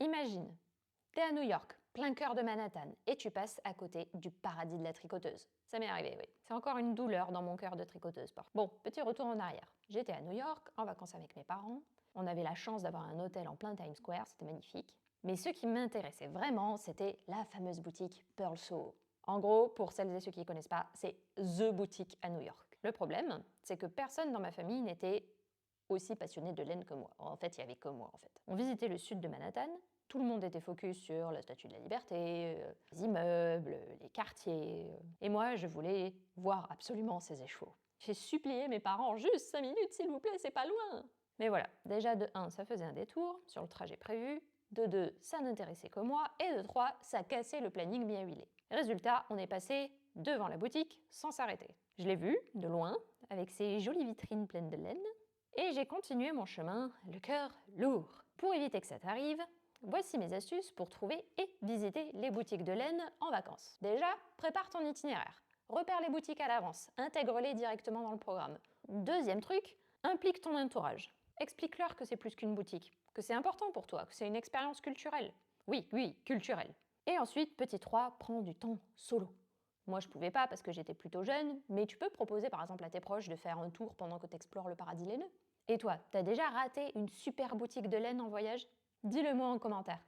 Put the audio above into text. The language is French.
Imagine, t'es à New York, plein cœur de Manhattan, et tu passes à côté du paradis de la tricoteuse. Ça m'est arrivé, oui. C'est encore une douleur dans mon cœur de tricoteuse. Bon, petit retour en arrière. J'étais à New York, en vacances avec mes parents. On avait la chance d'avoir un hôtel en plein Times Square, c'était magnifique. Mais ce qui m'intéressait vraiment, c'était la fameuse boutique Pearl Soho. En gros, pour celles et ceux qui ne connaissent pas, c'est THE boutique à New York. Le problème, c'est que personne dans ma famille n'était aussi passionné de laine que moi. En fait, il y avait que moi, en fait. On visitait le sud de Manhattan, tout le monde était focus sur la Statue de la Liberté, les immeubles, les quartiers. Et moi, je voulais voir absolument ces échos. J'ai supplié mes parents, juste 5 minutes s'il vous plaît, c'est pas loin. Mais voilà, déjà de 1, ça faisait un détour sur le trajet prévu, de 2, ça n'intéressait que moi, et de 3, ça cassait le planning bien huilé. Résultat, on est passé devant la boutique sans s'arrêter. Je l'ai vue, de loin, avec ses jolies vitrines pleines de laine, et j'ai continué mon chemin, le cœur lourd. Pour éviter que ça t'arrive, voici mes astuces pour trouver et visiter les boutiques de laine en vacances. Déjà, prépare ton itinéraire. Repère les boutiques à l'avance, intègre-les directement dans le programme. Deuxième truc, implique ton entourage. Explique-leur que c'est plus qu'une boutique, que c'est important pour toi, que c'est une expérience culturelle. Oui, culturelle. Et ensuite, petit 3, prends du temps solo. Moi, je pouvais pas parce que j'étais plutôt jeune, mais tu peux proposer par exemple à tes proches de faire un tour pendant que tu explores le paradis laineux. Et toi, t'as déjà raté une super boutique de laine en voyage? Dis-le moi en commentaire.